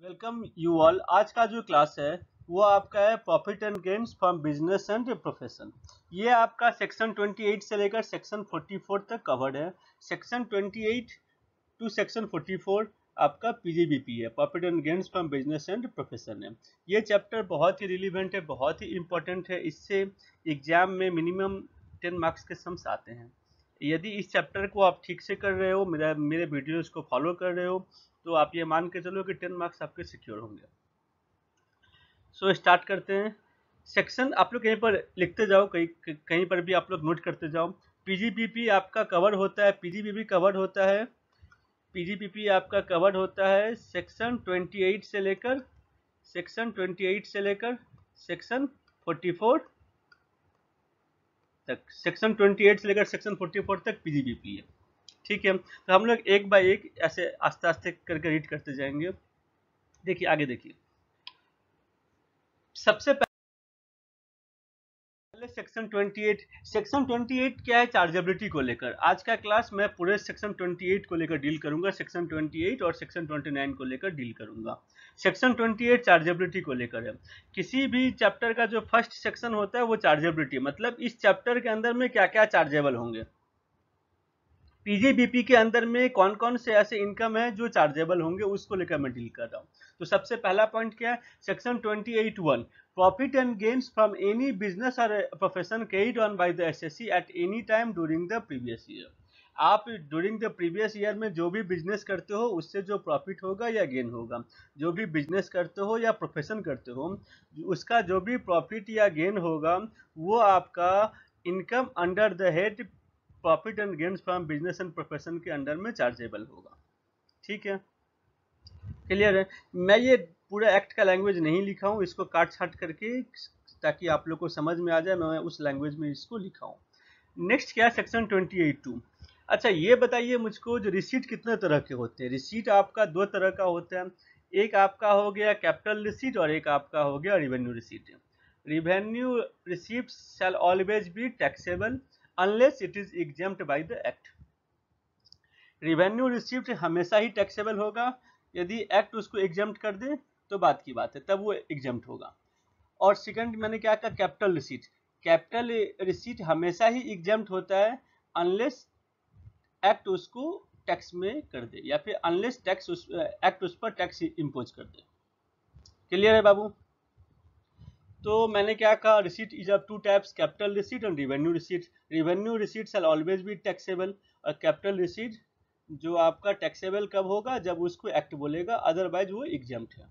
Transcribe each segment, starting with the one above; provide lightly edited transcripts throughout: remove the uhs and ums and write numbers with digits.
Welcome you all. आज का जो क्लास है वो आपका है profit and gains from business and profession. ये आपका सेक्शन 28 से लेकर सेक्शन 44 तक कवर्ड है। सेक्शन 28 टू सेक्शन 44 आपका पीजीबीपी है, profit and gains from business and profession है। ये चैप्टर बहुत ही रिलीवेंट है, बहुत ही इंपॉर्टेंट है। इससे एग्जाम में मिनिमम 10 मार्क्स के सम्स आते हैं। यदि इस चैप्टर को आप ठीक से कर रहे हो, मेरे वीडियोस को फॉलो कर रहे हो, तो आप ये मान के चलो कि 10 मार्क्स आपके सिक्योर होंगे। सो स्टार्ट करते हैं। सेक्शन आप लोग कहीं पर लिखते जाओ, कहीं पर भी आप लोग नोट करते जाओ। पीजीबीपी आपका कवर होता है, पीजीबीपी कवर होता है, पीजीबीपी आपका कवर होता है सेक्शन 28 से लेकर सेक्शन 44 तक। सेक्शन 28 से लेकर सेक्शन 44 तक पीजीबीपी है। ठीक है, तो हम लोग एक बाय एक ऐसे आस्ते आस्ते करके रीड करते जाएंगे। देखिए आगे देखिए। सबसे पहले सेक्शन 28 क्या है? चार्जेबिलिटी को लेकर। आज का क्लास मैं पूरे सेक्शन 28 को लेकर डील करूंगा, सेक्शन 28 और सेक्शन 29 को लेकर डील करूंगा। सेक्शन 28 चार्जेबिलिटी को लेकर है। किसी भी चैप्टर का जो फर्स्ट सेक्शन होता है वो चार्जेबिलिटी, मतलब इस चैप्टर के अंदर में क्या क्या चार्जेबल होंगे, पीजीबीपी के अंदर में कौन कौन से ऐसे इनकम है जो चार्जेबल होंगे, उसको लेकर मैं डील कर रहा हूँ। तो सबसे पहला पॉइंट क्या है? Section 28(1) profit and gains from any business और profession carried on by the SSC at any time during the previous year. आप ड्यूरिंग द प्रीवियस ईयर में जो भी बिजनेस करते हो उससे जो प्रॉफिट होगा या गेन होगा, जो भी बिजनेस करते हो या प्रोफेशन करते हो, उसका जो भी प्रॉफिट या गेन होगा वो आपका income under the head profit and gains from business and profession के अंडर में चार्जेबल होगा। ठीक है, क्लियर है? मैं ये पूरा एक्ट का लैंग्वेज नहीं लिखा हूँ, इसको काट छाट करके ताकि आप लोग को समझ में आ जाए, मैं उस लैंग्वेज में इसको लिखा हूँ। नेक्स्ट क्या है? सेक्शन 28(2). अच्छा ये बताइए मुझको, जो रिसीट कितने तरह के होते हैं? रिसीट आपका दो तरह का होता है। एक आपका हो गया कैपिटल रिसीट और एक आपका हो गया revenue receipt. Revenue receipt shall always be taxable unless it is exempt by the act. Revenue receipt हमेशा ही टैक्सेबल होगा, यदि एक्ट उसको एग्जेम्प्ट कर दे तो बात की बात है, तब वो एग्जेम्प्ट होगा। और सेकंड मैंने क्या कहा? Capital receipt. कैपिटल रिसीट हमेशा ही एग्जेम्प्ट होता है अनलेस एक्ट उसको टैक्स में कर दे, या फिर अनलेस एक्ट उस पर टैक्स इम्पोज कर दे। क्लियर है बाबू? तो मैंने क्या कहा? Receipt is of two types, capital receipt और revenue receipt. Revenue receipt shall always be taxable, और कैपिटल रिसीट जो आपका टैक्सेबल कब होगा? जब उसको एक्ट बोलेगा, अदरवाइज वो एग्जेम्प्ट है।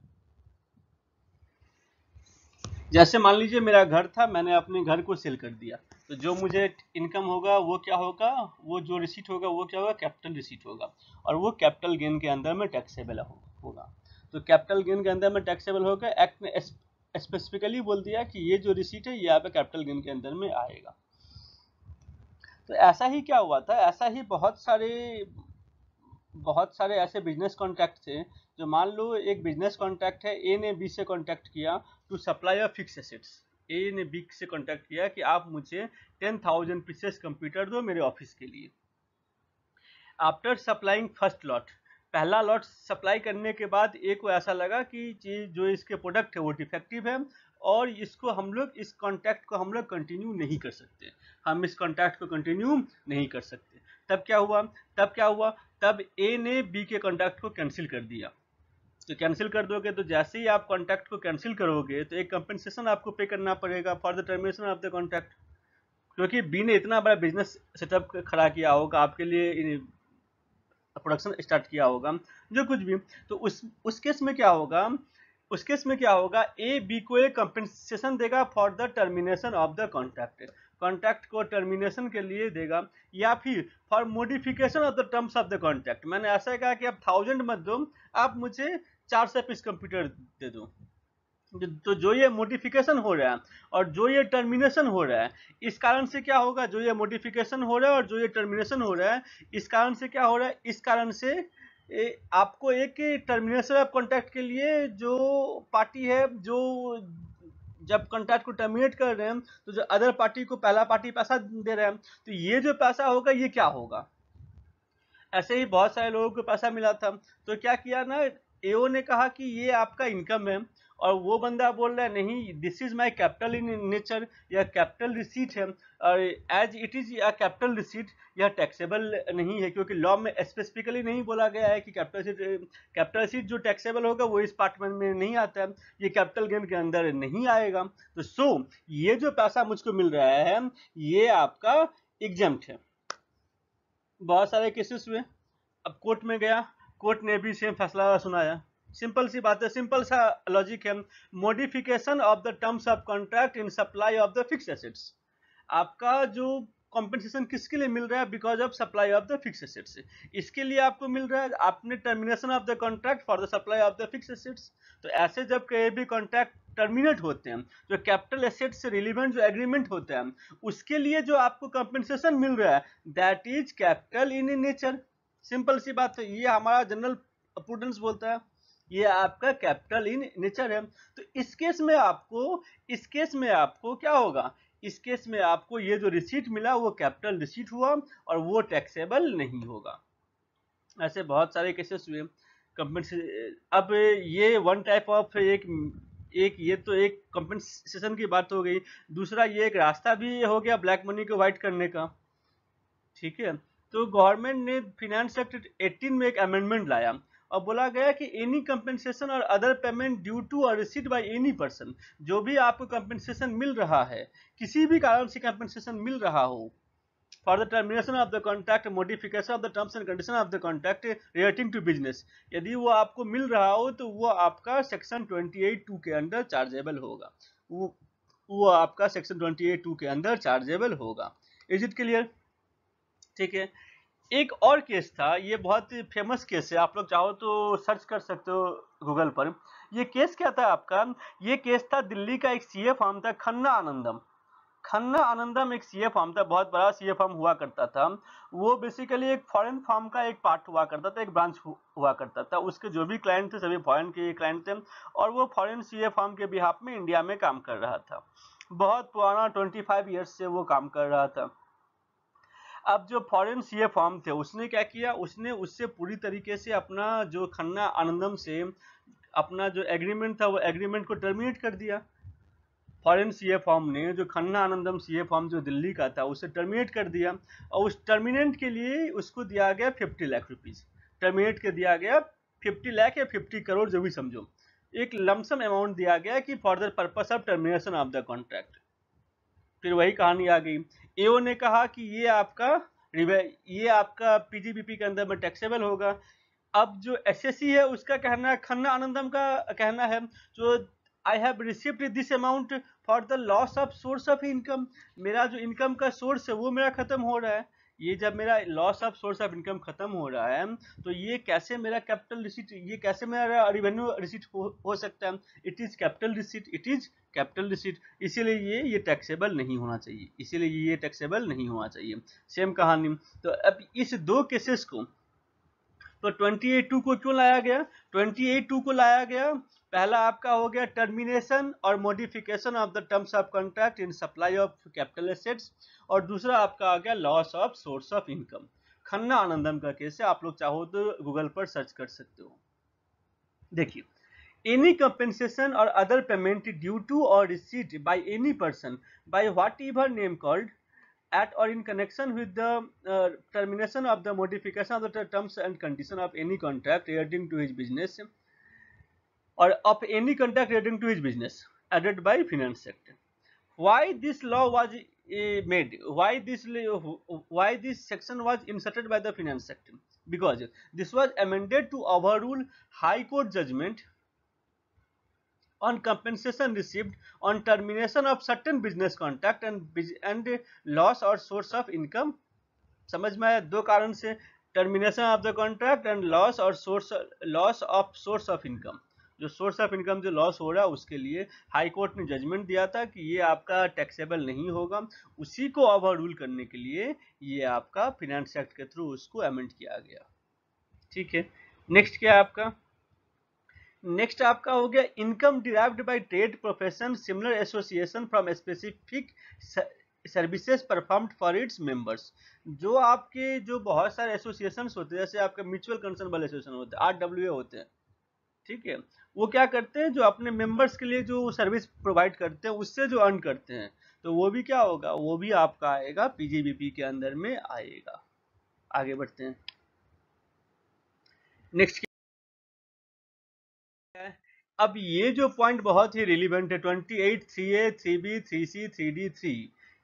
जैसे मान लीजिए मेरा घर था, मैंने अपने घर को सेल कर दिया, तो जो मुझे इनकम होगा वो क्या होगा? वो जो रिसीट होगा वो क्या होगा? कैपिटल रिसीट होगा, और वो कैपिटल गेन के अंदर में टैक्सेबल होगा। तो कैपिटल गेन के अंदर में टैक्सेबल होगा। एक्ट ने स्पेसिफिकली बोल दिया कि ये जो रिसीट है ये यहाँ पे कैपिटल गेन के अंदर में आएगा। तो ऐसा ही क्या हुआ था, ऐसा ही बहुत सारे ऐसे बिजनेस कॉन्ट्रैक्ट थे। जो मान लो एक बिजनेस कॉन्ट्रैक्ट है, ए ने बी से कॉन्ट्रैक्ट किया to supply of fix assets. A ने बी से कॉन्ट्रैक्ट किया कि आप मुझे 10,000 पीसेस कंप्यूटर दो मेरे ऑफिस के लिए। आफ्टर सप्लाइंग फर्स्ट लॉट, पहला लॉट सप्लाई करने के बाद ए को ऐसा लगा कि चीज जो इसके प्रोडक्ट है वो डिफेक्टिव है, और इसको हम लोग इस कॉन्ट्रैक्ट को हम लोग कंटिन्यू नहीं कर सकते, हम इस कॉन्ट्रैक्ट को कंटिन्यू नहीं कर सकते। तब क्या हुआ? तब ए ने बी के कॉन्ट्रैक्ट को कैंसिल कर दिया। तो कैंसिल कर दोगे तो जैसे ही आप कॉन्ट्रैक्ट को कैंसिल करोगे तो एक कंपनसेशन आपको पे करना पड़ेगा for the termination of the contract, क्योंकि बी ने इतना बड़ा बिजनेस सेटअप खड़ा किया होगा आपके लिए, प्रोडक्शन स्टार्ट किया होगा, जो कुछ भी। तो उस केस में क्या होगा? ए बी को एक कंपनसेशन देगा for the termination of the contract, contract को टर्मिनेशन के लिए देगा, या फिर for modification of the terms of the contract. मैंने ऐसा कहा कि आप 1000 मत दो, आप मुझे 400 पीस कंप्यूटर दे दो। तो जो ये मॉडिफिकेशन हो रहा है और जो ये टर्मिनेशन हो रहा है, इस कारण से क्या होगा? जो ये मॉडिफिकेशन हो रहा है और जो ये टर्मिनेशन हो रहा है, इस कारण से क्या हो रहा है? इस कारण से आपको एक टर्मिनेशन ऑफ कॉन्ट्रैक्ट के लिए जो पार्टी है, जो जब कॉन्ट्रैक्ट को टर्मिनेट कर रहे हैं, तो जो अदर पार्टी को पहला पार्टी पैसा दे रहे हैं, तो ये जो पैसा होगा ये क्या होगा? ऐसे ही बहुत सारे लोगों को पैसा मिला था, तो क्या किया ना, एओ ने कहा कि ये आपका इनकम है, और वो बंदा बोल रहा है नहीं, this is my capital in nature, या कैपिटल रिसीट है, और एज इट इज या कैपिटल रिसीट, यह टैक्सेबल नहीं है, क्योंकि लॉ में स्पेसिफिकली नहीं बोला गया है कि कैपिटल रिसीट जो टैक्सेबल होगा वो इस पार्टमेंट में नहीं आता है, ये कैपिटल गेन के अंदर नहीं आएगा। तो ये जो पैसा मुझको मिल रहा है ये आपका एग्जम्प्ट है। बहुत सारे केसेस हुए, अब कोर्ट में गया, कोर्ट ने भी सेम फैसला सुनाया। सिंपल सी बात है, सिंपल सा लॉजिक है, modification of the terms of contract in supply of the fixed assets. आपका जो कॉम्पेंसेशन किसके लिए मिल रहा है? Because of supply of the fixed assets. इसके लिए आपको मिल रहा है, आपने termination of the contract for the supply of the fixed assets. तो ऐसे जब कहीं भी कॉन्ट्रैक्ट टर्मिनेट होते हैं, जो कैपिटल एसेट से रिलेवेंट जो एग्रीमेंट होता है, उसके लिए जो आपको कंपेंसेशन मिल रहा है that is capital in nature. Simple सी बात है, ये हमारा जनरल प्रूडेंस बोलता है, ये आपका कैपिटल इन नेचर है। तो इस केस में आपको क्या होगा? इस केस में आपको ये जो रिसीट मिला वो कैपिटल रिसीट हुआ और वो टैक्सेबल नहीं होगा। ऐसे बहुत सारे केसेस हुए कंपेंसेशन। अब ये वन टाइप ऑफ एक ये तो एक कंपेंसेशन की बात हो गई। दूसरा ये एक रास्ता भी हो गया ब्लैक मनी को वाइट करने का, ठीक है। तो गवर्नमेंट ने फिनेंस एक्ट 18 में एक अमेंडमेंट लाया और बोला गया कि एनी कंपेंसेशन और अदर पेमेंट ड्यू टू और रिसीव्ड बाय एनी पर्सन, जो भी आपको कंपेंसेशन मिल रहा है, किसी भी कारण से कंपेंसेशन मिल रहा हो, for the termination of the contract, modification of the terms and condition of the contract relating to business, यदि वो आपको मिल रहा हो तो वो आपका सेक्शन 28(2) के अंदर चार्जेबल होगा। वो आपका सेक्शन 28(2) के अंदर चार्जेबल होगा। Is it clear? ठीक है। एक और केस था, ये बहुत फेमस केस है, आप लोग चाहो तो सर्च कर सकते हो गूगल पर। ये केस क्या था आपका? ये केस था दिल्ली का एक सीए फर्म था, खन्ना आनंदम। खन्ना आनंदम एक सीए फर्म था, बहुत बड़ा सीए फर्म हुआ करता था। वो बेसिकली एक फॉरेन फर्म का एक पार्ट हुआ करता था, एक ब्रांच हुआ करता था। उसके जो भी क्लाइंट थे सभी फॉरेन के क्लाइंट थे, और वो फॉरेन सीए फर्म के बिहाफ में इंडिया में काम कर रहा था। बहुत पुराना 25 ईयर्स से वो काम कर रहा था। अब जो फॉरेन सीए फर्म थे उसने क्या किया, उसने उससे पूरी तरीके से अपना जो खन्ना आनंदम से अपना जो एग्रीमेंट था वो एग्रीमेंट को टर्मिनेट कर दिया। फॉरेन सीए फर्म ने जो खन्ना आनंदम सीए फर्म जो दिल्ली का था उसे टर्मिनेट कर दिया, और उस टर्मिनेट के लिए उसको दिया गया 50 लाख रुपीज। टर्मिनेट के दिया गया 50 लाख या 50 करोड़ जो भी समझो, एक लमसम अमाउंट दिया गया कि for the purpose of termination of the contract. फिर वही कहानी आ गई, एओ ने कहा कि ये आपका पीजीबीपी के अंदर में टैक्सेबल होगा। अब जो एसएससी है उसका कहना, खन्ना आनंदम का कहना है जो I have received this amount for the loss of source of income, मेरा जो इनकम का सोर्स है वो मेरा खत्म हो रहा है। ये जब मेरा loss of source of income खत्म हो रहा है तो ये कैसे मेरा कैपिटल रिसीट, ये कैसे मेरा रिवेन्यू रिसीट हो सकता है? It is capital receipt, it is capital receipt, इसीलिए ये टैक्सेबल नहीं होना चाहिए, इसीलिए ये टैक्सेबल नहीं होना चाहिए। सेम कहानी। तो अब इस दो केसेस को, तो 28(2) को क्यों लाया गया? 28(2) को लाया गया, पहला आपका हो गया termination or modification of the terms of contract in supply of capital assets, और दूसरा आपका आ गया loss of source of income. Khanna Anandam का केस है, आप लोग चाहो तो गूगल पर सर्च कर सकते हो। देखिए, any compensation or other payment due to or received by any person by whatever name called at or in connection with the termination of the modification of the terms and condition of any contract relating to his business or of any contract relating to his business added by Finance Act. Why this law was made? Why this section was inserted by the Finance Act? Because this was amended to overrule High Court judgment on compensation received on termination of certain business contract and loss or source of income। समझ में आया? दो कारण से, termination of the contract and loss of source of income. जो source of income जो loss हो रहा है उसके लिए हाई कोर्ट ने जजमेंट दिया था कि ये आपका टैक्सेबल नहीं होगा, उसी को ओवर रूल करने के लिए ये आपका फिनेंस एक्ट के थ्रू उसको अमेंड किया गया। ठीक है। नेक्स्ट क्या है आपका? नेक्स्ट आपका हो गया income derived bye trade profession similar association from specific services performed for its members. जो आपके जो बहुत सारे एसोसिएशंस होते हैं, जैसे आपके म्यूचुअल कंसर्न वाले एसोसिएशन होते हैं, आरडब्ल्यूए होते हैं, ठीक है, वो क्या करते हैं, जो अपने मेंबर्स के लिए जो सर्विस प्रोवाइड करते हैं उससे जो अर्न करते हैं, तो वो भी क्या होगा, वो भी आपका आएगा पीजीबीपी के अंदर में आएगा। आगे बढ़ते हैं। नेक्स्ट क्या है, अब ये जो पॉइंट बहुत ही रिलीवेंट है, 28 3A 3B 3C 3D3,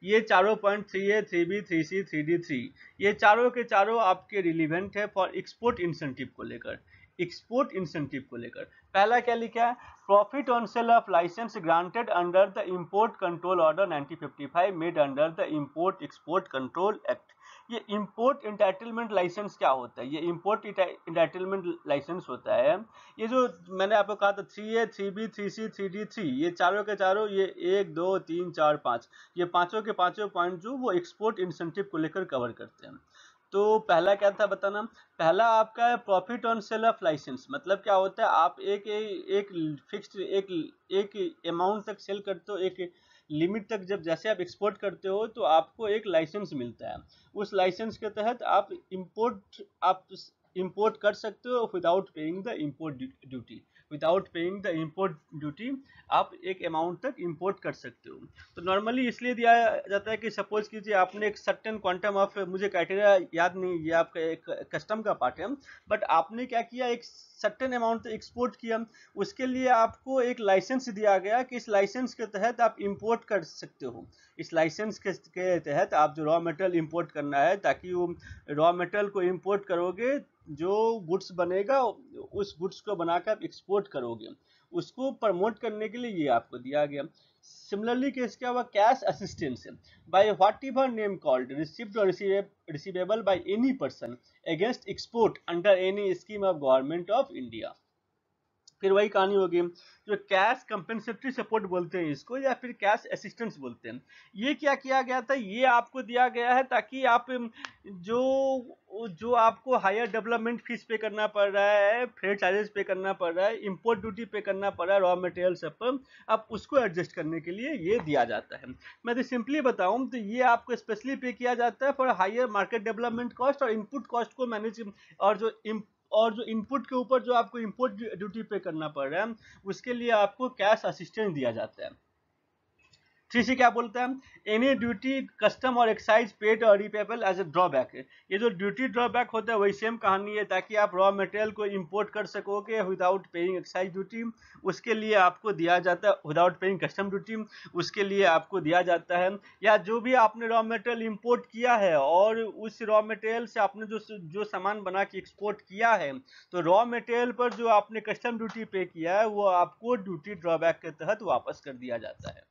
ये चारों point 3A 3B 3C 3D3 ये चारों के चारों आपके रिलीवेंट है फॉर एक्सपोर्ट इंसेंटिव को लेकर। एक्सपोर्ट इंसेंटिव को लेकर पहला क्या लिखा है, profit on sale of licence granted under the import control order 1955 made under the import export control act. ये इंपोर्ट इंटाइटलमेंट लाइसेंस क्या होता है, ये इंपोर्ट इंटाइटलमेंट लाइसेंस होता है, ये जो मैंने आपको कहा था 3A 3B 3C 3D3 ये चारों के चारों, ये 1 2 3 4 5, ये पांचों के पांचों पॉइंट जो वो एक्सपोर्ट इंसेंटिव को लेकर कवर करते हैं। तो पहला क्या था बताना, पहला आपका है profit on sale of licence, मतलब क्या होता है, आप एक फिक्स्ड एक अमाउंट तक सेल करते हो, एक लिमिट तक, जब जैसे आप एक्सपोर्ट करते हो तो आपको एक लाइसेंस मिलता है, उस लाइसेंस के तहत आप इंपोर्ट कर सकते हो without paying the import duty, without paying the import duty आप एक अमाउंट तक इंपोर्ट कर सकते हो। तो नॉर्मली इसलिए दिया जाता है कि सपोज कीजिए आपने एक सर्टेन क्वांटम ऑफ, मुझे क्राइटेरिया याद नहीं, ये आपका एक कस्टम का पार्ट है, बट आपने क्या किया, एक सर्टेन अमाउंट एक्सपोर्ट किया, उसके लिए आपको एक लाइसेंस दिया गया कि इस लाइसेंस के तहत आप इंपोर्ट कर सकते हो। इस लाइसेंस के तहत आप जो रॉ मटेरियल इंपोर्ट करना है, ताकि वो रॉ मटेरियल को इंपोर्ट करोगे, जो गुड्स बनेगा उस गुड्स को बनाकर आप एक्सपोर्ट करोगे, उसको प्रमोट करने के लिए ये आपको दिया गया। सिमिलरली केस क्या हुआ, cash assistance by whatever name called received or receivable by any person against export under any scheme of government of India. फिर वही कहानी होगी, जो कैश कंपेंसेटरी सपोर्ट बोलते हैं इसको, या फिर कैश असिस्टेंस बोलते हैं। ये क्या किया गया था, ये आपको दिया गया है ताकि आप जो जो आपको हायर डेवलपमेंट फीस पे करना पड़ रहा है, फ्रेट चार्जेस पे करना पड़ रहा है, इंपोर्ट ड्यूटी पे करना पड़ रहा है रॉ मटेरियल सब पर, आप उसको एडजस्ट करने के लिए ये दिया जाता है। मैं तो सिंपली बताऊं तो ये आपको स्पेशली पे किया जाता है for higher market development cost और इनपुट कॉस्ट को मैनेज, और जो इनपुट के ऊपर जो आपको इंपोर्ट ड्यूटी पे करना पड़ रहा है, उसके लिए आपको कैश असिस्टेंस दिया जाता है। 3C क्या बोलता है, एनी ड्यूटी कस्टम और एक्साइज पेड और रिपेबल एज ए ड्रॉबैक। ये जो ड्यूटी ड्रॉबैक होता है वही सेम कहानी है, ताकि आप रॉ मटेरियल को इंपोर्ट कर सकोगे विदाउट पेइंग एक्साइज ड्यूटी, उसके लिए आपको दिया जाता है, विदाउट पेइंग कस्टम ड्यूटी उसके लिए आपको दिया जाता है। या जो भी आपने रॉ मटेरियल इंपोर्ट किया है और उस रॉ मटेरियल से आपने जो सामान बना के एक्सपोर्ट किया है, तो रॉ मटेरियल पर जो आपने कस्टम ड्यूटी पे किया है वो आपको ड्यूटी ड्रॉबैक के तहत वापस कर दिया जाता है।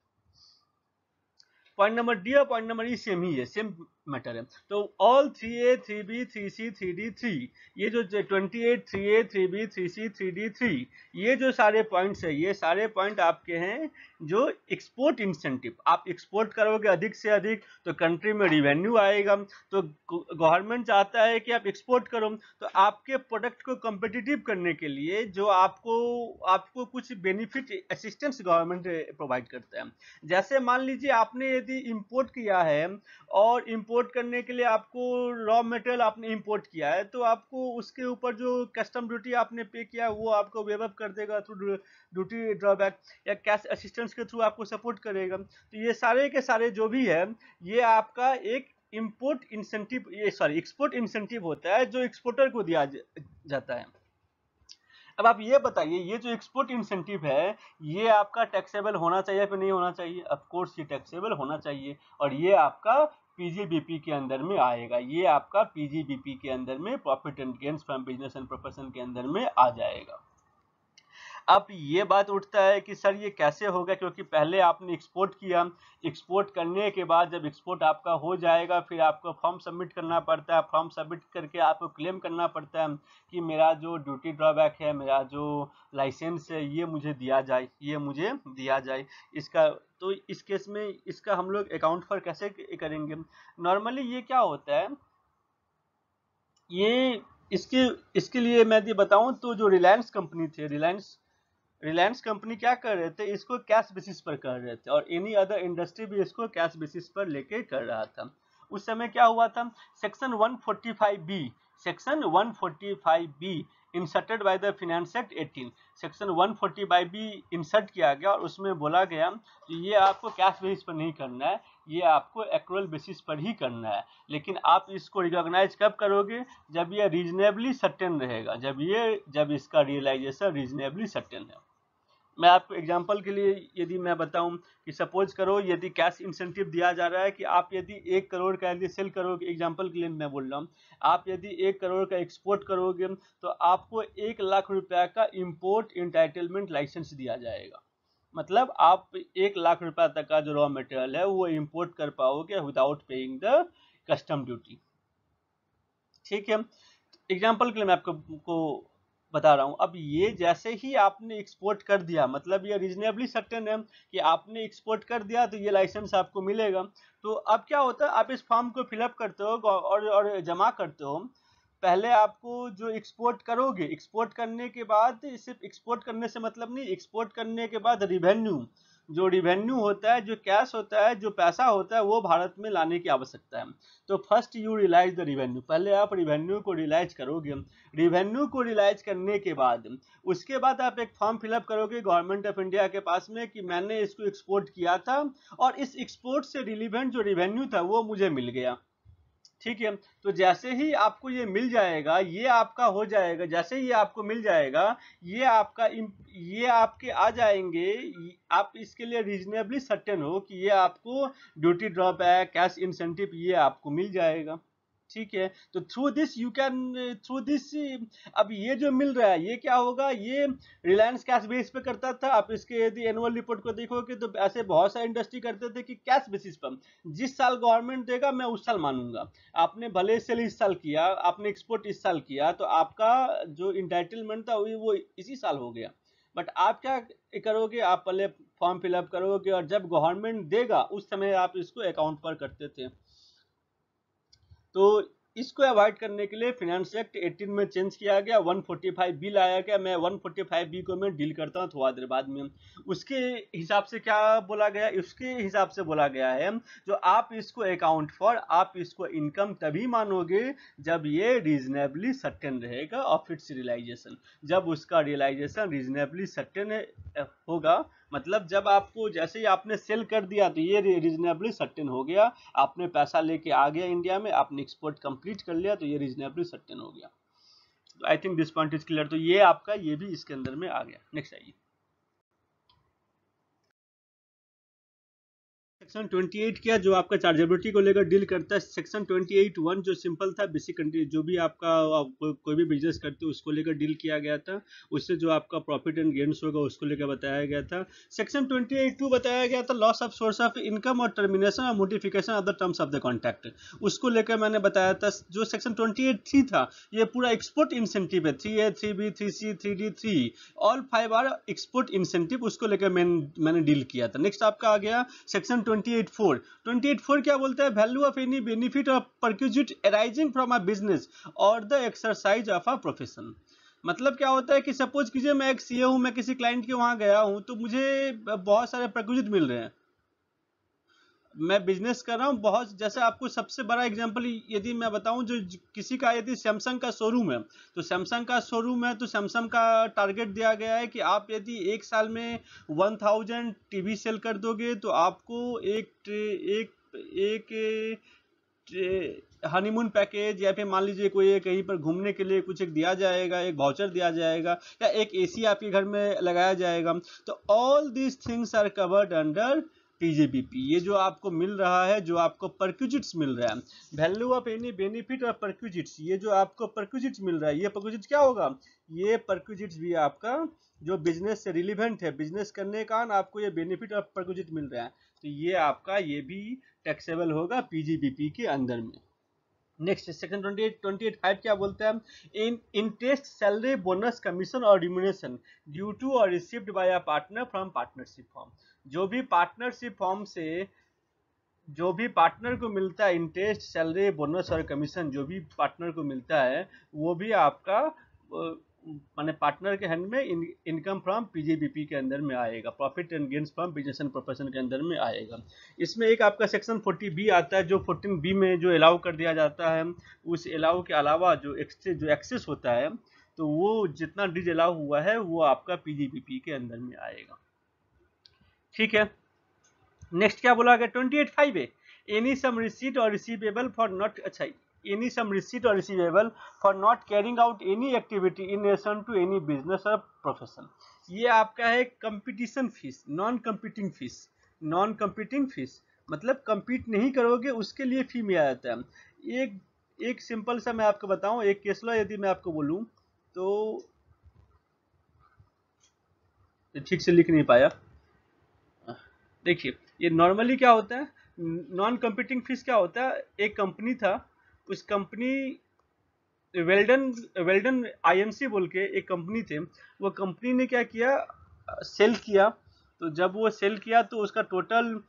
पॉइंट नंबर डी और पॉइंट नंबर ई सेम ही है, सेम मैटर है। तो all 3A 3B 3C 3D3 ये जो 28 3A 3B 3C 3D3 ये जो सारे पॉइंट्स है, ये सारे पॉइंट आपके हैं जो एक्सपोर्ट इंसेंटिव, आप एक्सपोर्ट करोगे अधिक से अधिक तो कंट्री में रिवेन्यू आएगा, तो गवर्नमेंट चाहता है कि आप एक्सपोर्ट करो, तो आपके प्रोडक्ट को कम्पिटिटिव करने के लिए जो आपको कुछ बेनिफिट असिस्टेंस गवर्नमेंट प्रोवाइड करता है। जैसे मान लीजिए आपने यदि इंपोर्ट किया है और इंपोर्ट करने के लिए आपको रॉ मटेरियल आपने इंपोर्ट किया है, तो आपको उसके ऊपर जो कस्टम ड्यूटी आपने पे किया है वो आपको वेव अप कर देगा थ्रू ड्यूटी ड्रॉबैक, या कैश असिस्टेंस के थ्रू आपको सपोर्ट करेगा। तो ये सारे के सारे जो भी है ये आपका एक इंपोर्ट इंसेंटिव, ये सॉरी एक्सपोर्ट इंसेंटिव होता है जो एक्सपोर्टर को दिया जाता है। अब आप ये बताइए, ये जो एक्सपोर्ट इंसेंटिव है ये आपका टैक्सेबल होना चाहिए फिर नहीं होना चाहिए, ऑफ कोर्स ये टैक्सेबल होना चाहिए, और ये आपका पीजीबीपी के अंदर में आएगा, ये आपका पीजीबीपी के अंदर में profit and gains from business and profession के अंदर में आ जाएगा। अब ये बात उठता है कि सर ये कैसे होगा, क्योंकि पहले आपने एक्सपोर्ट किया, एक्सपोर्ट करने के बाद जब एक्सपोर्ट आपका हो जाएगा फिर आपको फॉर्म सबमिट करना पड़ता है, फॉर्म सबमिट करके आपको क्लेम करना पड़ता है कि मेरा जो ड्यूटी ड्रॉबैक है, मेरा जो लाइसेंस है ये मुझे दिया जाए, ये मुझे दिया जाए। इसका तो इस केस में इसका हम लोग अकाउंट फॉर कैसे करेंगे, नॉर्मली ये क्या होता है, ये इसके लिए मैं ये बताऊं तो जो रिलायंस कंपनी थी, रिलायंस कंपनी क्या कर रहे थे, इसको कैश बेसिस पर कर रहे थे, और एनी अदर इंडस्ट्री भी इसको कैश बेसिस पर लेके कर रहा था। उस समय क्या हुआ था, section 145 be inserted by the finance act 18, section 140(b) insert किया गया और उसमें बोला गया कि ये आपको कैश बेसिस पर नहीं करना है, ये आपको एक्रुअल बेसिस पर ही करना है। लेकिन आप इसको रिकॉग्नाइज कब करोगे? जब ये रीजनेबली सर्टेन रहेगा, जब इसका रियलाइजेशन रीजनेबली सर्टेन है। मैं आपको एग्जांपल के लिए यदि मैं बताऊं कि सपोज करो यदि कैश इंसेंटिव दिया जा रहा है कि आप यदि 1 करोड़ का यदि सेल करोगे, एग्जांपल के लिए मैं बोल रहा हूं, आप यदि 1 करोड़ का एक्सपोर्ट करोगे तो आपको 1 लाख रुपया का इंपोर्ट इंटाइटलमेंट लाइसेंस दिया जाएगा। मतलब आप 1 लाख रुपया तक का जो रॉ मटेरियल है वो इंपोर्ट कर पाओगे without paying the custom duty. ठीक है, एग्जाम्पल के लिए मैं आपको बता रहा हूं। अब ये जैसे ही आपने एक्सपोर्ट कर दिया, मतलब ये रीजनेबली सर्टेन है कि आपने एक्सपोर्ट कर दिया तो ये लाइसेंस आपको मिलेगा। तो अब क्या होता है, आप इस फॉर्म को फिलअप करते हो और जमा करते हो। पहले आपको जो एक्सपोर्ट करोगे, एक्सपोर्ट करने के बाद, सिर्फ एक्सपोर्ट करने से मतलब नहीं, एक्सपोर्ट करने के बाद रिवेन्यू, जो रिवेन्यू होता है, जो कैश होता है, जो पैसा होता है, वो भारत में लाने की आवश्यकता है। तो first you realize the revenue, पहले आप रिवेन्यू को रियलाइज करोगे। रिवेन्यू को रियलाइज करने के बाद उसके बाद आप एक फॉर्म फिलअप करोगे गवर्नमेंट ऑफ इंडिया के पास में कि मैंने इसको एक्सपोर्ट किया था और इस एक्सपोर्ट से रिलीवेंट जो रिवेन्यू था वो मुझे मिल गया। ठीक है, तो जैसे ही आपको ये मिल जाएगा, ये आपका हो जाएगा, जैसे ही आपको मिल जाएगा, ये आपके आ जाएंगे, आप इसके लिए रीजनेबली सर्टेन हो कि ये आपको ड्यूटी ड्रॉबैक, कैश इंसेंटिव ये आपको मिल जाएगा। ठीक है, तो थ्रू दिस अब ये जो मिल रहा है ये क्या होगा, ये रिलायंस कैश बेस पे करता था। आप इसके यदि एनुअल रिपोर्ट को देखोगे तो ऐसे बहुत सारे इंडस्ट्री करते थे कि कैश बेसिस पर जिस साल गवर्नमेंट देगा मैं उस साल मानूंगा। आपने भले सेल इस साल किया, आपने एक्सपोर्ट इस साल किया, तो आपका जो इंटाइटलमेंट था वो इसी साल हो गया। बट आप क्या करोगे, आप पहले फॉर्म फिलअप करोगे और जब गवर्नमेंट देगा उस समय आप इसको अकाउंट पर करते थे। तो इसको अवॉइड करने के लिए फिनेंस एक्ट 18 में चेंज किया गया, 145(b) लाया गया। मैं 145(b) को मैं डील करता हूँ थोड़ा देर बाद में। उसके हिसाब से क्या बोला गया, उसके हिसाब से बोला गया है जो आप इसको अकाउंट फॉर, आप इसको इनकम तभी मानोगे जब ये रीजनेबली सर्टेन रहेगा ऑफ इट्स रियलाइजेशन। जब उसका रियलाइजेशन रीजनेबली सर्टेन होगा, मतलब जब आपको, जैसे ही आपने सेल कर दिया तो ये रीजनेबली सर्टेन हो गया, आपने पैसा लेके आ गया इंडिया में, आपने एक्सपोर्ट कंप्लीट कर लिया तो ये रीजनेबली सर्टेन हो गया। तो I think this point is clear. तो ये आपका, ये भी इसके अंदर में आ गया। नेक्स्ट आइए, सेक्शन 28 क्या जो आपका चार्जेबिलिटी को लेकर डील करता है। सेक्शन 28(1) जो सिंपल था, बेसिक जो भी आपका कोई भी बिजनेस करते हो उसको लेकर डील किया गया था। उससे जो आपका प्रॉफिट एंड गेन्स होगा उसको लेकर बताया गया था। सेक्शन 28(2) बताया गया था loss of source of income और टर्मिनेशन और modification of the terms of the contract, उसको लेकर मैंने बताया था। जो सेक्शन 28(3) था ये पूरा एक्सपोर्ट इंसेंटिव है, 3A 3B 3C 3D 3 all 5 are export incentive, उसको लेकर मैंने डील किया था। नेक्स्ट आपका आ गया सेक्शन 28(4) क्या बोलता है, value of any benefit or perquisite arising from a business or the exercise of a profession. मतलब क्या होता है कि सपोज कीजिए मैं एक सीए हूं, मैं किसी क्लाइंट के वहां गया हूं तो मुझे बहुत सारे परक्यूजिट मिल रहे हैं, मैं बिजनेस कर रहा हूँ बहुत। जैसे आपको सबसे बड़ा एग्जांपल यदि मैं बताऊं, जो किसी का यदि सैमसंग का शोरूम है, तो सैमसंग का शोरूम है तो सैमसंग का टारगेट दिया गया है कि आप यदि एक साल में 1000 टीवी सेल कर दोगे तो आपको एक हनीमून पैकेज, या फिर मान लीजिए कोई कहीं पर घूमने के लिए कुछ एक दिया जाएगा, एक वाउचर दिया जाएगा, या एक एसी आपके घर में लगाया जाएगा। तो all these things are covered under TJBP. ये जो आपको मिल रहा है, जो आपको परक्यूजिट्स मिल रहा है, वैल्यू ऑफ एनी बेनिफिट और परक्यूजिट्स, ये जो आपको परक्यूजिट्स मिल रहा है, ये परक्यूजिट्स क्या होगा, ये परक्यूजिट्स भी आपका जो बिजनेस से रिलीवेंट है, बिजनेस करने का आपको ये बेनिफिट और परक्यूजिट मिल रहा है, तो ये आपका ये भी टैक्सेबल होगा पीजीबीपी के अंदर में। नेक्स्ट सेक्शन 28(5) क्या बोलता है, इन इंटरेस्ट, सैलरी, बोनस, कमीशन और रिम्यूनरेशन ड्यू टू और received by a partner from partnership form. जो भी पार्टनरशिप फॉर्म से जो भी पार्टनर को मिलता है, इंटरेस्ट, सैलरी, बोनस और कमीशन जो भी पार्टनर को मिलता है, वो भी आपका माने पार्टनर के हैंड में इनकम फ्रॉम पीजीबीपी के अंदर में आएगा, profit and gains from business and profession के अंदर में आएगा। इसमें एक आपका सेक्शन 40(b) आता है, जो 14(b) में जो अलाउ कर दिया जाता है। उस अलाउ के अलावा जो एक्सेस होता है, तो वो जितना डीज अलाउ हुआ है वो आपका पीजीपीपी के अंदर में आएगा। ठीक है, नेक्स्ट क्या बोला गया 28(5) है, एनी सम रिसीट और रिसीवेबल फॉर नॉट, अच्छा, एनी सम रिसीट और receivable for not carrying out any activity in relation to any business और प्रोफेशन। ये आपका है competition fees, non competing fees. Non competing fees मतलब कंपीट नहीं करोगे उसके लिए फी में आ जाता है। एक सिंपल सा मैं आपको बताऊं, एक केस लो, यदि मैं आपको बोलूं तो ठीक से लिख नहीं पाया। देखिए, ये नॉर्मली क्या होता है, नॉन कंपीटिंग फीस क्या होता है, एक कंपनी था, उस कंपनी वेल्डन वेल्डन आईएमसी बोल के एक कंपनी थे, वो कंपनी ने क्या किया, सेल किया। तो जब वो सेल किया तो उसका total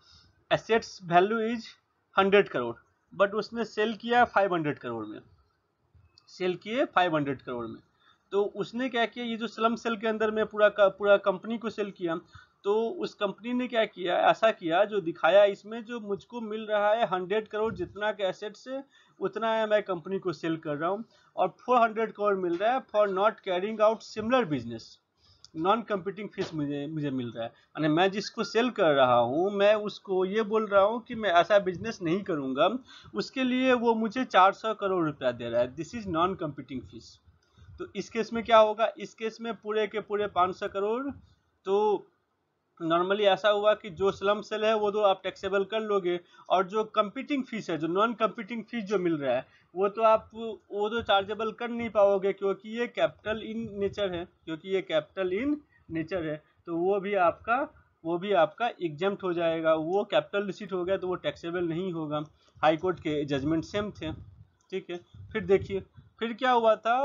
assets value is 100 crore, but उसने सेल किया 500 करोड़ में, सेल किए 500 करोड़ में। तो उसने क्या किया, ये जो स्लम सेल के अंदर में पूरा का पूरा कंपनी को सेल किया। तो उस कंपनी ने क्या किया, ऐसा किया जो दिखाया इसमें, जो मुझको मिल रहा है 100 करोड़ जितना के एसेट से, उतना है मैं कंपनी को सेल कर रहा हूँ, और 400 करोड़ मिल रहा है for not carrying out similar business. Non competing fees मुझे मिल रहा है, यानी मैं जिसको सेल कर रहा हूँ मैं उसको ये बोल रहा हूँ कि मैं ऐसा बिजनेस नहीं करूँगा, उसके लिए वो मुझे 400 करोड़ रुपया दे रहा है। This is non competing fees. तो इस केस में क्या होगा, इस केस में पूरे के पूरे 500 करोड़। तो नॉर्मली ऐसा हुआ कि जो स्लम सेल है वो तो आप टैक्सेबल कर लोगे, और जो कंपीटिंग फीस है, जो नॉन कंपीटिंग फीस जो मिल रहा है, वो तो चार्जेबल कर नहीं पाओगे, क्योंकि ये कैपिटल इन नेचर है, क्योंकि ये कैपिटल इन नेचर है। तो वो भी आपका एग्जम्प्ट हो जाएगा, वो कैपिटल रिसीट हो गया तो वो टैक्सेबल नहीं होगा। हाई कोर्ट के जजमेंट सेम थे। ठीक है, फिर देखिए फिर क्या हुआ था।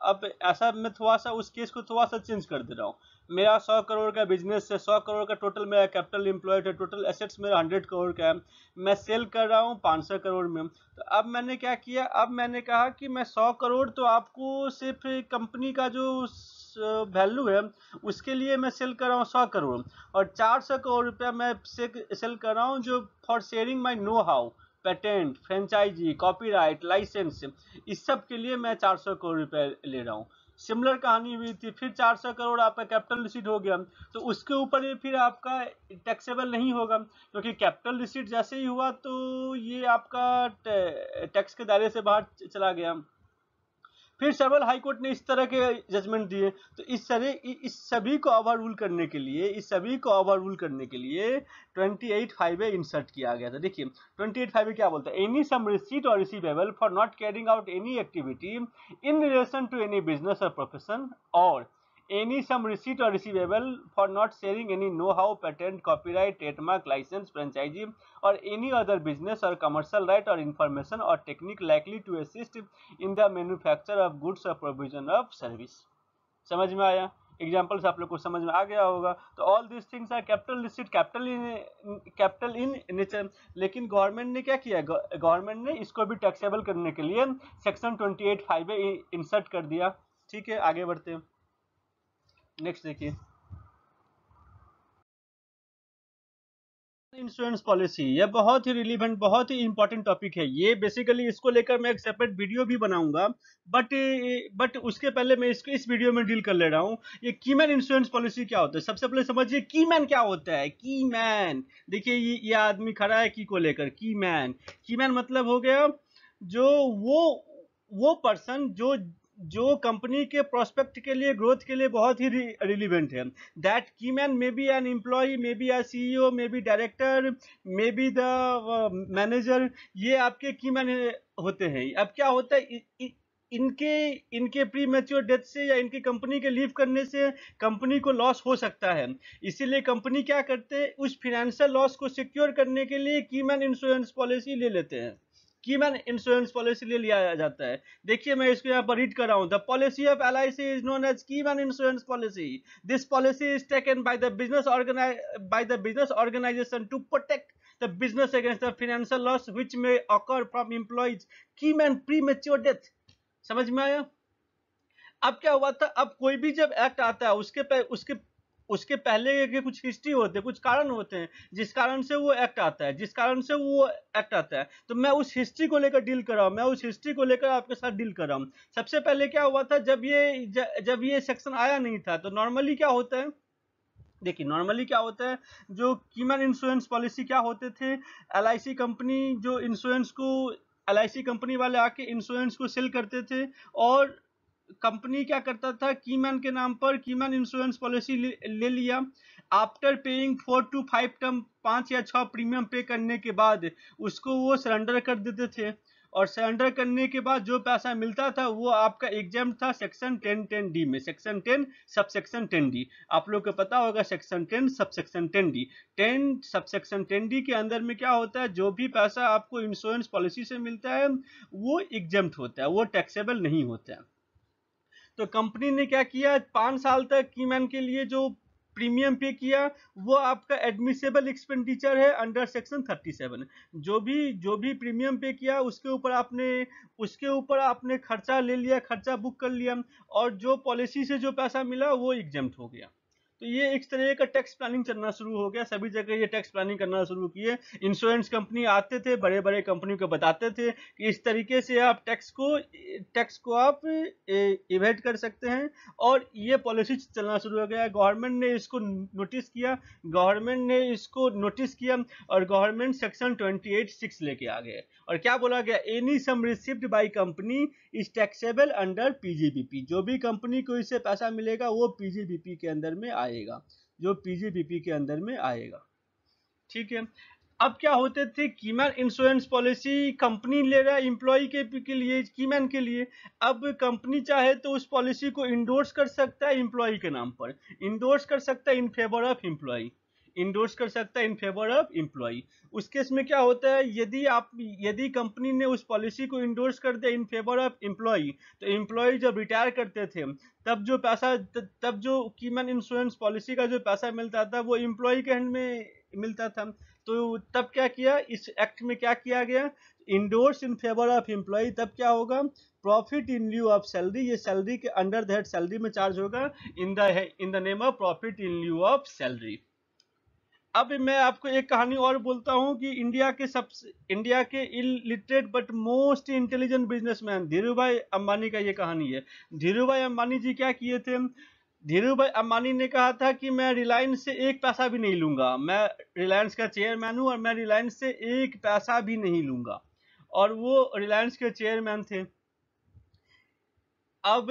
अब ऐसा मैं थोड़ा सा उस केस को थोड़ा सा चेंज कर दे रहा हूँ। मेरा 100 करोड़ का बिजनेस है, 100 करोड़ का टोटल मेरा कैपिटल एम्प्लॉयड है, टोटल एसेट्स मेरा 100 करोड़ का है, मैं सेल कर रहा हूँ 500 करोड़ में। तो अब मैंने क्या किया, अब मैंने कहा कि मैं 100 करोड़ तो आपको सिर्फ कंपनी का जो वैल्यू है उसके लिए मैं सेल कर रहा हूँ 100 करोड़, और 400 करोड़ रुपया मैं सेल कर रहा हूँ जो for sharing my know how, patent, franchise, copyright, licence, इस सब के लिए मैं 400 करोड़ रुपए ले रहा हूँ। सिमिलर कहानी हुई थी, फिर 400 करोड़ आपका कैपिटल रिसीट हो गया, तो उसके ऊपर ये फिर आपका टैक्सेबल नहीं होगा, क्योंकि कैपिटल रिसीट जैसे ही हुआ तो ये आपका टैक्स के दायरे से बाहर चला गया। फिर सेवरल हाई कोर्ट ने इस तरह के जजमेंट दिए। तो इस सभी को ओवर रूल करने के लिए 28(5) इंसर्ट किया गया था। देखिए 28(5) क्या बोलता है, एनी सम रिसीट और receivable for not carrying out any activity in relation to any business और प्रोफेशन, और any some receipt or receivable for not sharing any know-how, patent, copyright, trademark, license, franchise or any other business or commercial right or information or technique likely to assist in the manufacture of goods or provision of service। समझ में आया? Examples आप लोग को समझ में आ गया होगा। तो all this things are capital receipt, capital in nature. लेकिन गवर्नमेंट ने क्या किया, गवर्नमेंट ने इसको भी टैक्सेबल करने के लिए सेक्शन 28(5) इंसर्ट कर दिया। ठीक है, आगे बढ़ते हैं। नेक्स्ट देखिए, इंश्योरेंस पॉलिसी, यह बहुत ही रिलीवेंट, बहुत ही इंपॉर्टेंट टॉपिक है। ये बेसिकली इसको लेकर मैं एक सेपरेट वीडियो भी बनाऊंगा, बट उसके पहले मैं इसको इस वीडियो में डील कर ले रहा हूँ। ये कीमैन इंश्योरेंस पॉलिसी क्या होता है, सबसे पहले समझिए कीमैन क्या होता है। कीमैन, देखिए ये आदमी खड़ा है की को लेकर, कीमैन मतलब हो गया जो वो पर्सन जो कंपनी के प्रोस्पेक्ट के लिए, ग्रोथ के लिए बहुत ही रिलीवेंट है। That keyman may be an employee, may be a CEO, may be director, may be the manager, ये आपके कीमैन होते हैं। अब क्या होता है, इनके प्री मैच्योर डेथ से या इनकी कंपनी के लीव करने से कंपनी को लॉस हो सकता है। इसीलिए कंपनी क्या करते हैं, उस फाइनेंशियल लॉस को सिक्योर करने के लिए कीमैन इंश्योरेंस पॉलिसी ले लेते हैं, कीमैन इंश्योरेंस पॉलिसी ले लिया जाता है। देखिए मैं इसको यहाँ पर रीड कर रहा हूँ। The policy of LIC is known as keyman insurance policy. This policy is taken by the business organization to protect the business against the financial loss which may occur from employees keyman premature death। समझ में आया? अब क्या हुआ था, अब कोई भी जब एक्ट आता है उसके उसके पहले के कुछ हिस्ट्री होते हैं, कुछ कारण होते हैं जिस कारण से वो एक्ट आता है, जिस कारण से वो एक्ट आता है। तो मैं उस हिस्ट्री को लेकर डील कर रहा हूँ, मैं उस हिस्ट्री को लेकर आपके साथ डील कर रहा हूँ। सबसे पहले क्या हुआ था, जब ये सेक्शन आया नहीं था, तो नॉर्मली क्या होता है, देखिए नॉर्मली क्या होता है, जो कीमैन इंश्योरेंस पॉलिसी क्या होते थे, एलआईसी कंपनी जो इंश्योरेंस को, एलआईसी कंपनी वाले आके इंश्योरेंस को सेल करते थे, और कंपनी क्या करता था, कीमैन के नाम पर कीमैन इंश्योरेंस पॉलिसी ले लिया। आफ्टर पेइंग 4 to 5 टर्म, 5 या 6 प्रीमियम पे करने के बाद उसको वो सरेंडर कर देते थे, और सरेंडर करने के बाद जो पैसा मिलता था वो आपका एग्जाम था सेक्शन 10(10)(d) में, सेक्शन 10 सबसेक्शन 10D। आप लोग को पता होगा section 10 subsection 10D। 10 subsection 10D के अंदर में क्या होता है, जो भी पैसा आपको इंश्योरेंस पॉलिसी से मिलता है वो एग्जाम होता है, वो टैक्सेबल नहीं होता है। तो कंपनी ने क्या किया, 5 साल तक कीमैन के लिए जो प्रीमियम पे किया वो आपका एडमिसेबल एक्सपेंडिचर है अंडर सेक्शन 37। जो भी प्रीमियम पे किया उसके ऊपर आपने खर्चा ले लिया, खर्चा बुक कर लिया, और जो पॉलिसी से जो पैसा मिला वो एग्जम्प्ट हो गया। तो ये एक तरह का टैक्स प्लानिंग चलना शुरू हो गया, सभी जगह ये टैक्स प्लानिंग करना शुरू किए। इंश्योरेंस कंपनी आते थे, बड़े बड़े कंपनी को बताते थे कि इस तरीके से आप टैक्स को आप इवेट कर सकते हैं, और ये पॉलिसी चलना शुरू हो गया। गवर्नमेंट ने इसको नोटिस किया और गवर्नमेंट सेक्शन 28(6) लेके आ गए, और क्या बोला गया, any sum received by company is taxable under PGBP. जो भी कंपनी को इससे पैसा मिलेगा वो पीजीबीपी के अंदर में आएगा, जो पीजीबीपी के अंदर में आएगा। ठीक है, अब क्या होते थे, कीमैन इंश्योरेंस पॉलिसी कंपनी ले रहा है एम्प्लॉय के लिए, कीमैन के लिए। अब कंपनी चाहे तो उस पॉलिसी को इंडोर्स कर सकता है एम्प्लॉय के नाम पर, इंडोर्स कर सकता है in favour of employee, endorse कर सकता है इन फेवर ऑफ एम्प्लॉय। उस केस में क्या होता है, यदि कंपनी ने उस पॉलिसी को इंडोर्स कर दिया इन फेवर ऑफ एम्प्लॉय, तो एम्प्लॉय जब रिटायर करते थे तब जो कीमैन इंश्योरेंस पॉलिसी का जो पैसा मिलता था वो एम्प्लॉय के हैंड में मिलता था। तो तब क्या किया, इस एक्ट में क्या किया गया, endorse in favour of employee, तब क्या होगा, profit in lieu of salary, ये सैलरी के अंडर दैट सैलरी में चार्ज होगा in the name of profit in lieu of salary. अब मैं आपको एक कहानी और बोलता हूं कि इंडिया के illiterate but most intelligent businessman Dhirubhai Ambani का ये कहानी है। धीरूभाई अंबानी जी क्या किए थे, धीरूभाई अंबानी ने कहा था कि मैं रिलायंस से एक पैसा भी नहीं लूंगा, मैं रिलायंस का चेयरमैन हूं और मैं रिलायंस से एक पैसा भी नहीं लूंगा, और वो रिलायंस के चेयरमैन थे। अब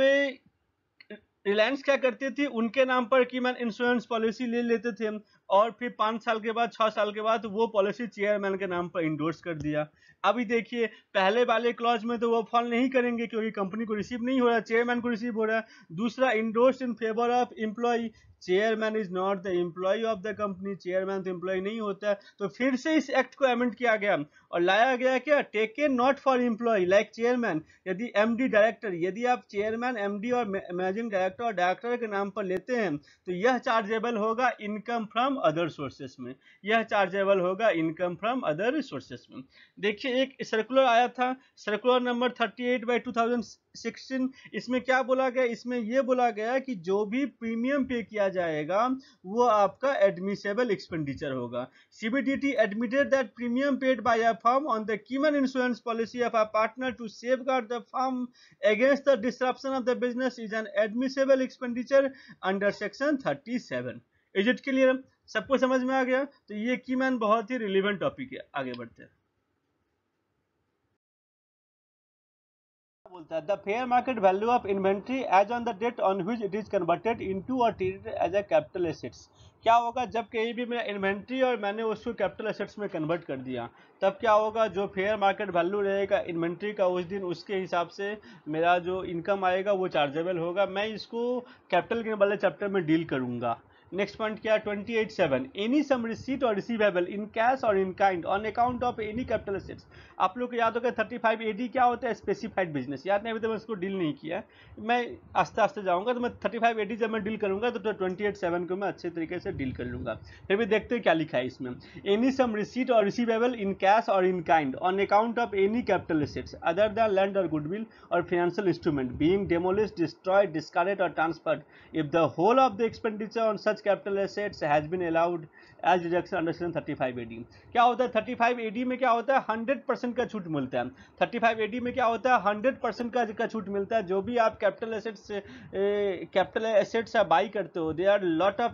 रिलायंस क्या करती थी, उनके नाम पर कीमैन इंश्योरेंस पॉलिसी ले लेते थे, और फिर 5 साल के बाद 6 साल के बाद वो पॉलिसी चेयरमैन के नाम पर इंडोर्स कर दिया। अभी देखिए पहले वाले क्लॉज में तो वो फॉल नहीं करेंगे क्योंकि कंपनी को रिसीव नहीं हो रहा, चेयरमैन को रिसीव हो रहा है। दूसरा, endorse in favour of employee, chairman is not the employee of the company, chairman तो एम्प्लॉय नहीं होता है। तो फिर से इस एक्ट को अमेंड किया गया और लाया गया क्या, taken not for employee like chairman. यदि एमडी डायरेक्टर, यदि आप चेयरमैन, एमडी और मैनेजिंग डायरेक्टर और डायरेक्टर के नाम पर लेते हैं तो यह चार्जेबल होगा इनकम फ्रॉम अदर सोर्सेस में, यह चार्जेबल होगा इनकम फ्रॉम अदर सोर्सेस में। देखिए एक सर्कुलर आया था, सर्कुलर नंबर 38/2016। इसमें क्या बोला गया, इसमें यह बोला गया कि जो भी प्रीमियम पे किया जाएगा वो आपका एडमिसेबल एक्सपेंडिचर होगा। CBDT admitted that premium paid by a firm on the Cayman insurance policy of a partner to safeguard the firm against the disruption of the business is an admissible expenditure under section 37। Is it clear, सबको समझ में आ गया? तो ये keyman बहुत ही relevant topic है। आगे बढ़ते हैं। बोलता है the fair market value of inventory as on the date on which it is converted into or treated as a capital assets. क्या होगा जब कहीं भी मेरा इन्वेंट्री और मैंने उसको कैपिटल एसेट्स में कन्वर्ट कर दिया, तब क्या होगा, जो फेयर मार्केट वैल्यू रहेगा इन्वेंट्री का उस दिन, उसके हिसाब से मेरा जो इनकम आएगा वो चार्जेबल होगा। मैं इसको कैपिटल के वाले चैप्टर में डील करूंगा। नेक्स्ट पॉइंट क्या है, 28(7) एनी सम रिसीट और receivable in cash or in kind on account of any capital assets. आप लोग को याद होगा 35AD क्या होता है, स्पेसिफाइड बिजनेस। याद नहीं, अभी तो मैं इसको डील नहीं किया, मैं आस्ते आस्ते जाऊंगा। तो मैं 35AD जब मैं डील करूंगा तो 28(7) को मैं अच्छे तरीके से डील कर लूंगा। फिर भी देखते हैं क्या लिखा है इसमें। एनी सम रिसीट और receivable in cash or in kind on account of any capital assets other than land or goodwill or financial instrument being demolished, destroyed, discarded or transferred if the whole of the expenditure on such such capital assets has been allowed as deduction under section 35 AD। क्या होता है 35 AD में? क्या होता है 100% का छूट मिलता है। 35 AD में क्या होता है 100% का छूट मिलता है। जो भी आप कैपिटल एसेट्स बाई करते हो, they are lot of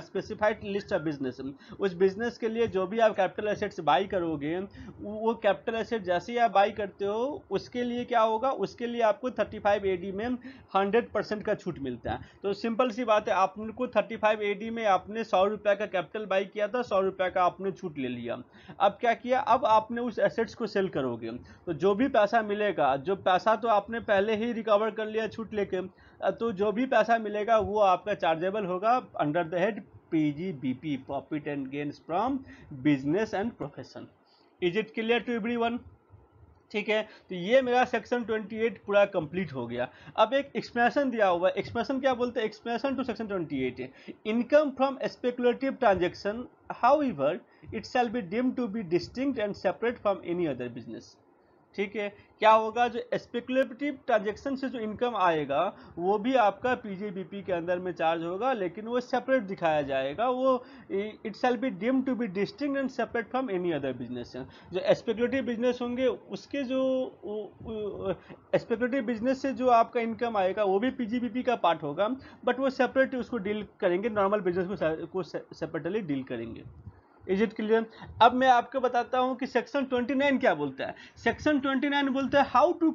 specified list of business. उस बिजनेस के लिए जो भी आप कैपिटल एसेट्स बाई करोगे, वो कैपिटल एसेट जैसे ही आप बाई करते हो उसके लिए क्या होगा, उसके लिए आपको 35 AD में 100% का छूट मिलता है। तो सिंपल सी बात है, आपको 35 AD में आपने 100 रुपये का कैपिटल बाई किया था, 100 रुपये का आपने छूट ले लिया। अब क्या किया, अब आपने उस एसेट्स को सेल करोगे तो जो भी पैसा मिलेगा, जो पैसा तो आपने पहले ही रिकवर कर लिया छूट लेके, तो जो भी पैसा मिलेगा वो आपका चार्जेबल होगा under the head PGBP, profit and gains from business and profession. Is it clear to everyone? ठीक है, तो ये मेरा सेक्शन 28 पूरा कंप्लीट हो गया। अब एक एक्सप्लेनेशन दिया हुआ है, एक्सप्लेनेशन क्या बोलते हैं, explanation to section 28, income from speculative transaction however it shall be deemed to be distinct and separate from any other business. ठीक है, क्या होगा, जो स्पेकुलेटिव ट्रांजेक्शन से जो इनकम आएगा वो भी आपका PGBP के अंदर में चार्ज होगा, लेकिन वो सेपरेट दिखाया जाएगा। वो it shall be deemed to be distinct and separate from any other business. जो स्पेकुलेटिव बिजनेस होंगे उसके जो स्पेकुलेटिव बिजनेस से जो आपका इनकम आएगा वो भी PGBP का पार्ट होगा, बट वो सेपरेट उसको डील करेंगे, नॉर्मल बिजनेस को सेपरेटली डील करेंगे। Is it clear? अब मैं आपको बताता हूं कि सेक्शन 29 क्या बोलता है। सेक्शन 29 बोलता है how to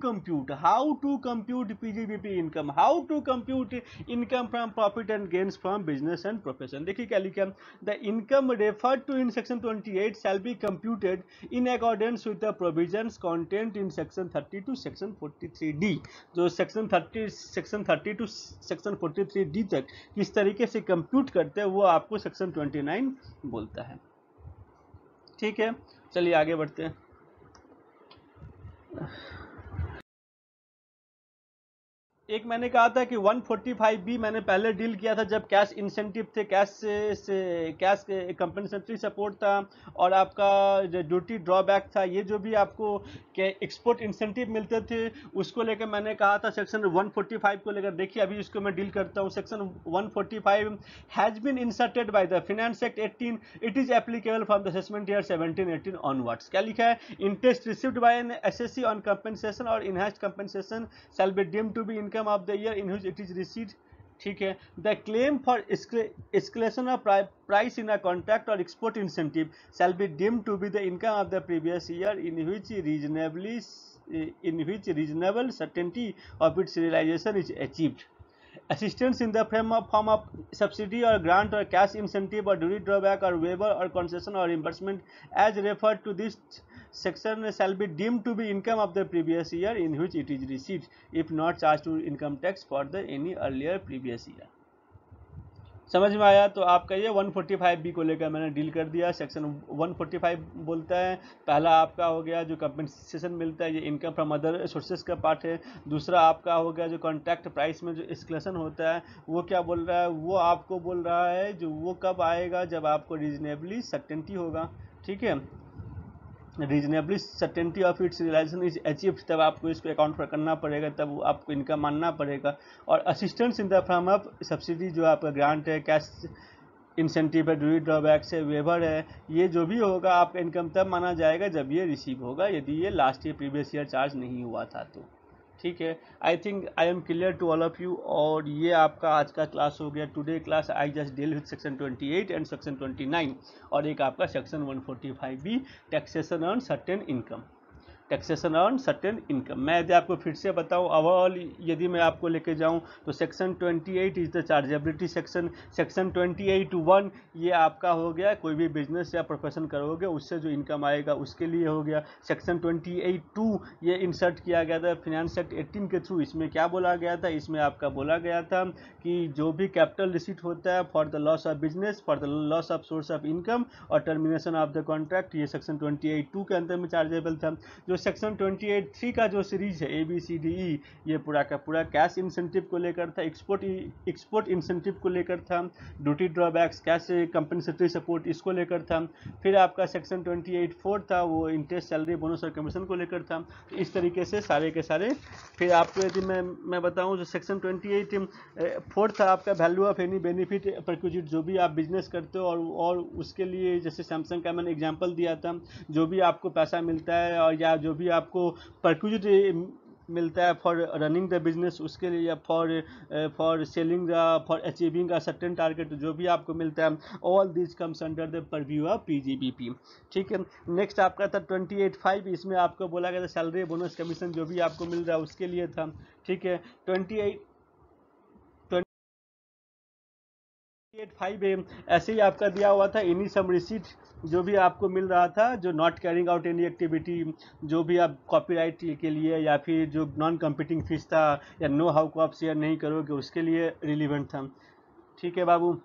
compute PGBP income, how to compute income from profit and gains from business and profession. देखिए क्या लिखा, the income referred to in section 28 shall be computed in accordance with the provisions content in section 30 to section 43D। जो section 30 to section 43D तक किस तरीके से compute करते हैं वो आपको सेक्शन 29 बोलता है। ठीक है, चलिए आगे बढ़ते हैं। एक मैंने कहा था कि 145B मैंने पहले डील किया था जब कैश इंसेंटिव थे, कैश कंपनसेटरी सपोर्ट था और आपका ड्यूटी ड्रॉबैक था। ये जो भी आपको एक्सपोर्ट इंसेंटिव मिलते थे उसको लेकर मैंने कहा था सेक्शन 145 को लेकर। देखिए अभी इसको मैं डील करता हूँ। Section 145 has been inserted by the finance act 18, it is applicable from the assessment year 17-18 onwards. क्या लिखा है, interest received by an SSC on compensation or enhanced compensation shall be deemed to be income of the year in which it is received। ठीक है, the claim for escalation of price in a contract or export incentive shall be deemed to be the income of the previous year in which reasonable certainty of its realization is achieved। Assistance in the form of subsidy or grant or cash incentive or duty drawback or waiver or concession or reimbursement as referred to this section shall be deemed to be income of the previous year in which it is received if not charged to income tax for the any earlier previous year। समझ में आया? तो आपका ये 145B को लेकर मैंने deal कर दिया। सेक्शन 145 बोलता है, पहला आपका हो गया जो कंपनसेशन मिलता है, ये इनकम फ्रॉम अदर सोर्सेज का पार्ट है। दूसरा आपका हो गया जो कॉन्ट्रैक्ट प्राइस में जो एस्केलेशन होता है वो क्या बोल रहा है, वो आपको बोल रहा है जो वो कब आएगा जब आपको रीजनेबली सर्टेनिटी होगा। ठीक है, reasonably certainty of its realisation is achieved, तब आपको इसको अकाउंट पर करना पड़ेगा, तब आपको इनकम मानना पड़ेगा। और assistance in the form of subsidy, जो आपका ग्रांट है, कैश इंसेंटिव है, ड्यूटी ड्रॉबैक्स है, वेवर है, ये जो भी होगा आपका इनकम तब माना जाएगा जब ये रिसीव होगा, यदि ये last year previous year charge नहीं हुआ था तो। ठीक है, I think I am clear to all of you. और ये आपका आज का क्लास हो गया। Today class I just deal with section 28 and section 29 और एक आपका section 145B taxation on certain income, taxation on certain income. मैं यदि आपको फिर से बताऊं, ओवरऑल यदि मैं आपको लेके जाऊं तो section 28 is the chargeability section. Section 28(1) ये आपका हो गया कोई भी बिजनेस या प्रोफेशन करोगे उससे जो इनकम आएगा उसके लिए हो गया। सेक्शन 28(2) ये इंसर्ट किया गया था फाइनेंस एक्ट 18 के थ्रू। इसमें क्या बोला गया था, इसमें आपका बोला गया था कि जो भी कैपिटल रिसीट होता है for the loss of business, for the loss of source of income और टर्मिनेशन ऑफ द कॉन्ट्रैक्ट, ये सेक्शन 28(2) के अंदर में चार्जेबल था। जो जो सेक्शन 28(3) का जो सीरीज है ABCDE, ये पूरा का पूरा कैश इंसेंटिव को लेकर था, एक्सपोर्ट इंसेंटिव को लेकर था, duty drawbacks, cash compensatory support इसको लेकर था। फिर आपका सेक्शन 28(4) था, वो इंटरेस्ट, सैलरी, बोनस और कमीशन को लेकर था। तो इस तरीके से सारे के सारे। फिर आपको यदि मैं बताऊं जो सेक्शन 28(4) था आपका value of any benefit perquisite, जो भी आप बिजनेस करते हो और उसके लिए जैसे सैमसंग का मैंने एग्जांपल दिया था, जो भी आपको पैसा मिलता है और या जो भी आपको परक्यूजिट मिलता है फॉर रनिंग द बिजनेस, उसके लिए या for selling for achieving a certain target, जो भी आपको मिलता है, all this comes under the purview of PGBP। ठीक है, नेक्स्ट आपका था 28(5), इसमें आपको बोला गया था सैलरी, बोनस, कमीशन जो भी आपको मिल रहा है उसके लिए था। ठीक है, 28(5) ऐसे ही आपका दिया हुआ था एनी सम रिसीट, जो भी आपको मिल रहा था, जो not carrying out any activity, जो भी आप कॉपीराइट के लिए या फिर जो नॉन कम्पिटिंग फीस था या नो हाउ को आप शेयर नहीं करोगे उसके लिए रिलीवेंट था। ठीक है बाबू।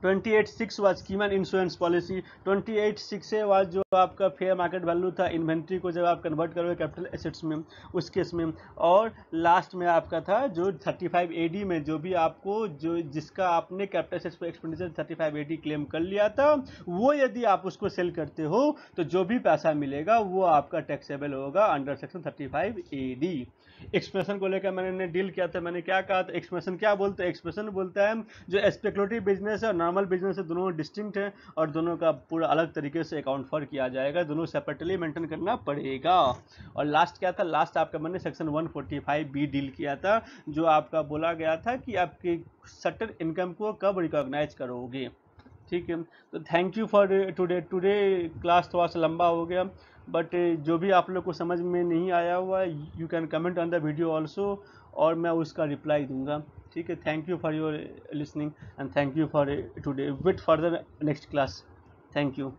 28(6) was Koeman insurance policy. 28(6) was जो आपका फेयर मार्केट वैल्यू था इन्वेंट्री को जब आप कन्वर्ट करोगे कैपिटल एसेट्स में, उस केस में। और लास्ट में आपका था जो 35 AD में जो भी आपको जो जिसका आपने कैपिटल एसेट्स पर एक्सपेंडिचर 35 AD क्लेम कर लिया था, वो यदि आप उसको सेल करते हो तो जो भी पैसा मिलेगा वो आपका टैक्सेबल होगा अंडर सेक्शन 35 AD। एक्सप्रेशन को लेकर मैंने डील किया था, मैंने क्या कहा था, एक्सप्रेशन क्या बोलते हैं, एक्सप्रेशन बोलता है जो स्पेकुलेटिव बिजनेस है और नॉर्मल बिजनेस है दोनों डिस्टिंक्ट है और दोनों का पूरा अलग तरीके से अकाउंट फॉर किया जाएगा, दोनों सेपरेटली मेंटेन करना पड़ेगा। और लास्ट क्या था, लास्ट आपका मैंने सेक्शन 145B डील किया था, जो आपका बोला गया था कि आपके सर्टेन इनकम को कब रिकॉग्नाइज करोगे। ठीक है, तो thank you for today class थोड़ा सा लंबा हो गया, बट जो भी आप लोग को समझ में नहीं आया हुआ you can comment on the video also, और मैं उसका रिप्लाई दूंगा। ठीक है, thank you for your listening and thank you for today, wait for the next class. Thank you.